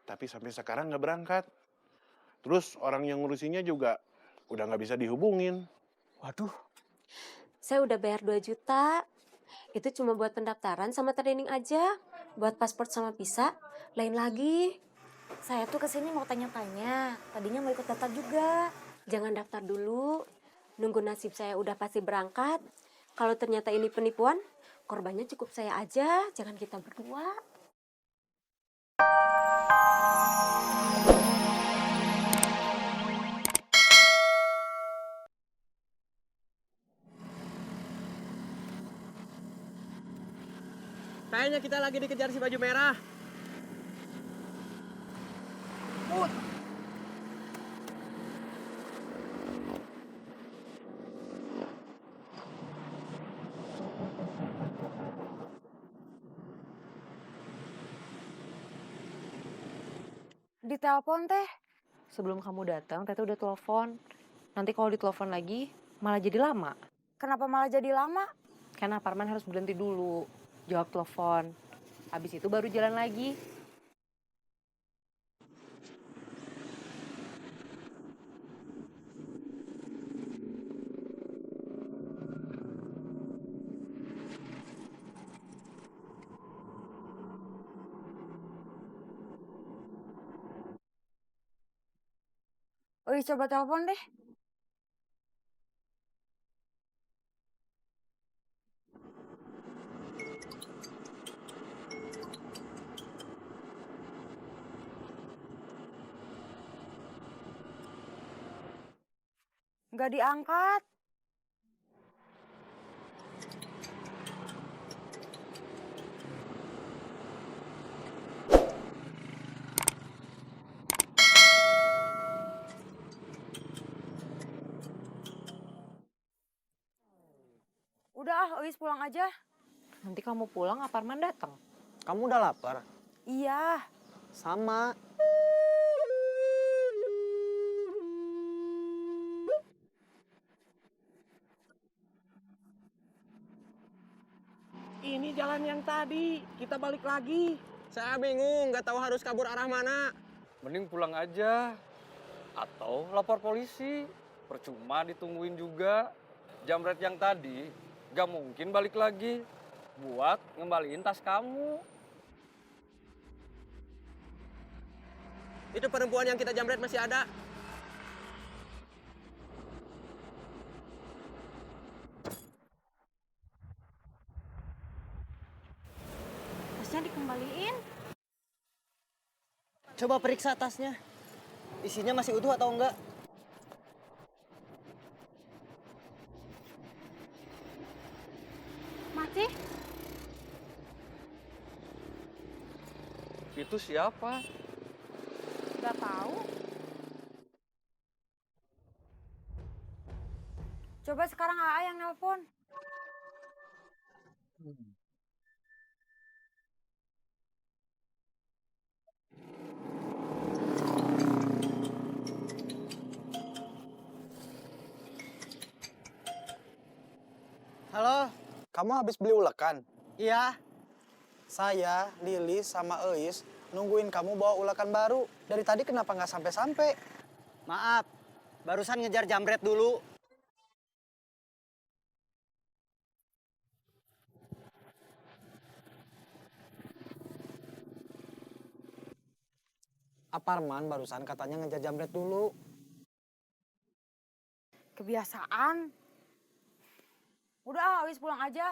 tapi sampai sekarang nggak berangkat. Terus orang yang ngurusinnya juga udah nggak bisa dihubungin. Waduh, Saya udah bayar 2 juta. Itu cuma buat pendaftaran sama training aja. Buat paspor sama visa, lain lagi. Saya tuh kesini mau tanya-tanya. Tadinya mau ikut daftar juga. Jangan daftar dulu. Nunggu nasib saya udah pasti berangkat. Kalau ternyata ini penipuan, korbannya cukup saya aja, jangan kita berdua. kayaknya kita lagi dikejar si baju merah. Ditelepon teh. Sebelum kamu datang, Tete udah telepon. Nanti kalau ditelepon lagi, malah jadi lama. Kenapa malah jadi lama? Karena Parman harus berhenti dulu, jawab telepon. Habis itu baru jalan lagi. Wih, coba telepon deh. Nggak diangkat. Udah ah, Ois pulang aja. Nanti kamu pulang, Parman datang. Kamu udah lapar? Iya. Sama. Ini jalan yang tadi, kita balik lagi. Saya bingung, nggak tahu harus kabur arah mana. Mending pulang aja. Atau lapor polisi. Percuma ditungguin juga. Jamret yang tadi gak mungkin balik lagi buat ngembaliin tas kamu. Itu perempuan yang kita jamret masih ada. Tasnya dikembaliin. Coba periksa tasnya. Isinya masih utuh atau enggak? Masih? Itu siapa? Nggak tahu. Coba sekarang AA yang nelpon. Halo, kamu habis beli ulekan? Iya. Saya, Lilis, sama Eis nungguin kamu bawa ulekan baru. Dari tadi kenapa nggak sampai-sampai? Maaf, barusan ngejar jamret dulu. Aparman barusan katanya ngejar jamret dulu. Kebiasaan. Udah ah, Ois pulang aja.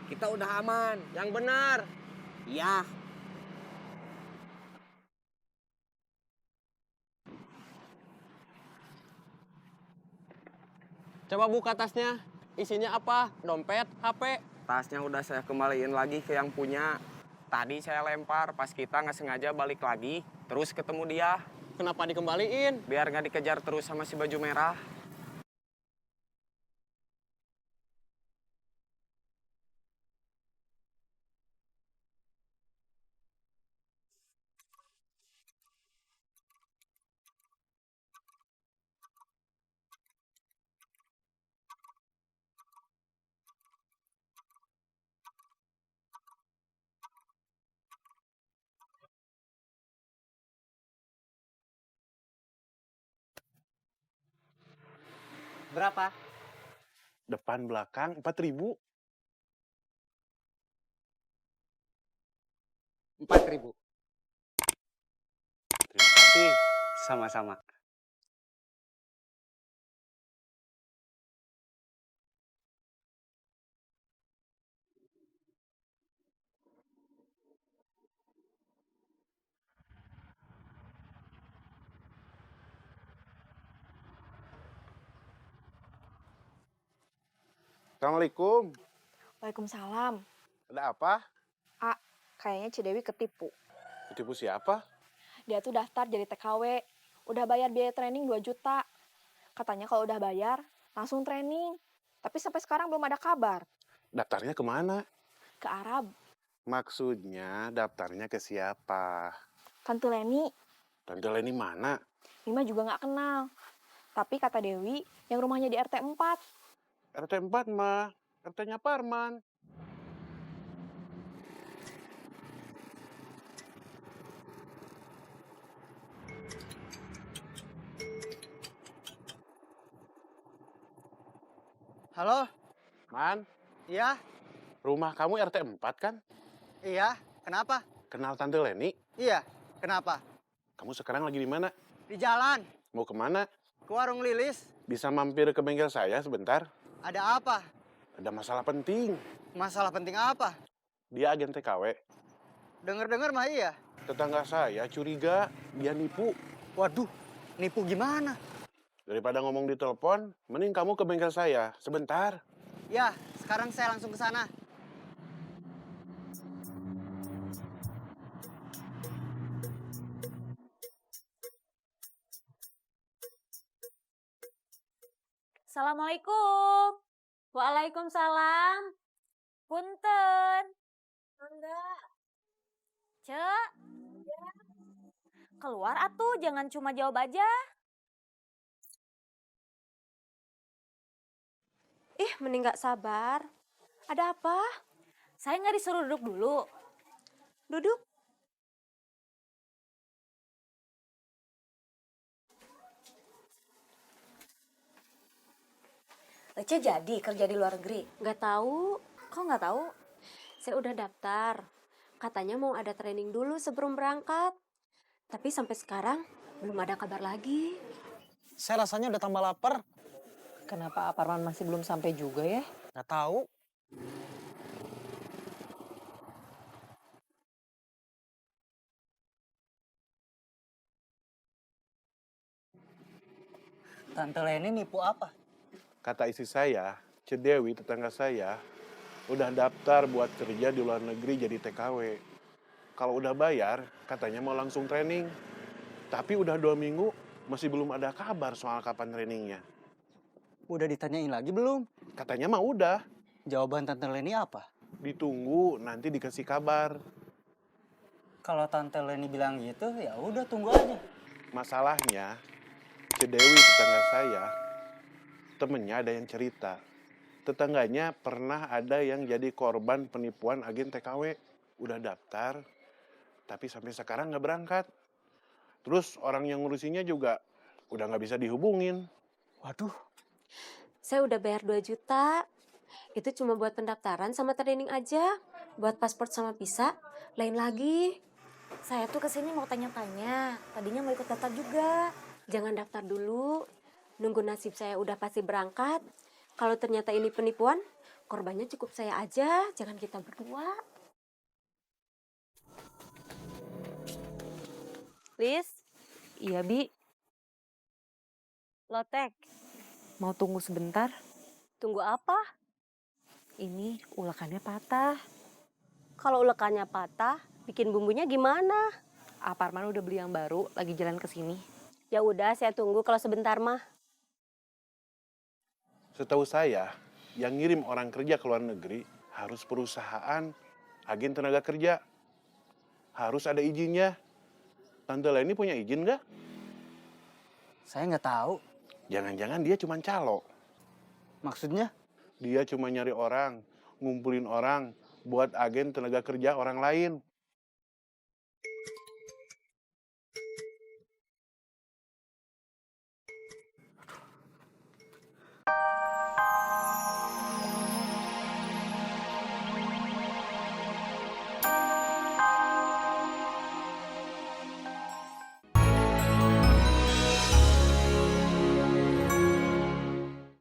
Kita udah aman, yang benar. Iya. Coba buka tasnya. Isinya apa? Dompet, HP? Tasnya udah saya kembaliin lagi ke yang punya. Tadi saya lempar, pas kita nggak sengaja balik lagi, terus ketemu dia. Kenapa dikembaliin? Biar nggak dikejar terus sama si baju merah. Berapa? Depan belakang 4.000. 4.000. Terima kasih. Sama-sama. Assalamualaikum. Waalaikumsalam. Ada apa? Kayaknya Cidewi ketipu. Ketipu siapa? Dia tuh daftar jadi TKW. Udah bayar biaya training 2 juta. Katanya kalau udah bayar, langsung training. Tapi sampai sekarang belum ada kabar. Daftarnya kemana? Ke Arab. Maksudnya daftarnya ke siapa? Tante Leni, Tante Leni mana? Mima juga nggak kenal. Tapi kata Dewi, yang rumahnya di RT 4. RT 4 mah. RT-nya Parman. Halo? Man, Iya? rumah kamu RT 4 kan? Iya. Kenapa? Kenal Tante Leni? Iya. Kenapa? Kamu sekarang lagi di mana? Di jalan. Mau kemana? Ke warung Lilis. Bisa mampir ke bengkel saya sebentar? Ada apa? Ada masalah penting. Masalah penting apa? Dia agen TKW. Dengar-dengar mah iya. Tetangga saya curiga dia nipu. Waduh, nipu gimana? Daripada ngomong di telepon, mending kamu ke bengkel saya sebentar. Ya, sekarang saya langsung ke sana. Assalamualaikum. Waalaikumsalam. Punten. Enggak. Cek. Keluar atuh, jangan cuma jawab aja. Ih, mending nggak sabar. Ada apa? Saya nggak disuruh duduk dulu. Duduk. Ece jadi kerja di luar negeri. Nggak tahu. Kok nggak tahu? Saya udah daftar. Katanya mau ada training dulu sebelum berangkat. Tapi sampai sekarang belum ada kabar lagi. Saya rasanya udah tambah lapar. Kenapa Aparman masih belum sampai juga ya? Nggak tahu. Tante Leni nipu apa? Kata istri saya, Cedewi tetangga saya, udah daftar buat kerja di luar negeri jadi TKW. Kalau udah bayar, katanya mau langsung training. Tapi udah 2 minggu, masih belum ada kabar soal kapan trainingnya. Udah ditanyain lagi belum? Katanya mah udah, Jawaban Tante Leni apa? ditunggu nanti dikasih kabar. Kalau Tante Leni bilang gitu, ya udah tunggu aja. Masalahnya, Cedewi tetangga saya, temennya ada yang cerita. Tetangganya pernah ada yang jadi korban penipuan agen TKW. Udah daftar, tapi sampai sekarang nggak berangkat. Terus orang yang ngurusinnya juga udah nggak bisa dihubungin. Waduh, Saya udah bayar 2 juta. Itu cuma buat pendaftaran sama training aja. Buat paspor sama visa, lain lagi. Saya tuh kesini mau tanya-tanya. Tadinya mau ikut daftar juga. Jangan daftar dulu. Nunggu nasib saya udah pasti berangkat. Kalau ternyata ini penipuan, korbannya cukup saya aja. Jangan kita berdua. Lis, Iya, Bi. lotek. Mau tunggu sebentar? Tunggu apa? Ini ulekannya patah. Kalau ulekannya patah, bikin bumbunya gimana? Aparman udah beli yang baru, lagi jalan ke sini. Ya udah, saya tunggu kalau sebentar mah. Setahu saya, yang ngirim orang kerja ke luar negeri harus perusahaan, agen tenaga kerja. Harus ada izinnya. Tante Leni punya izin nggak? saya nggak tahu. Jangan-jangan dia cuma calo. Maksudnya? Dia cuma nyari orang, ngumpulin orang buat agen tenaga kerja orang lain.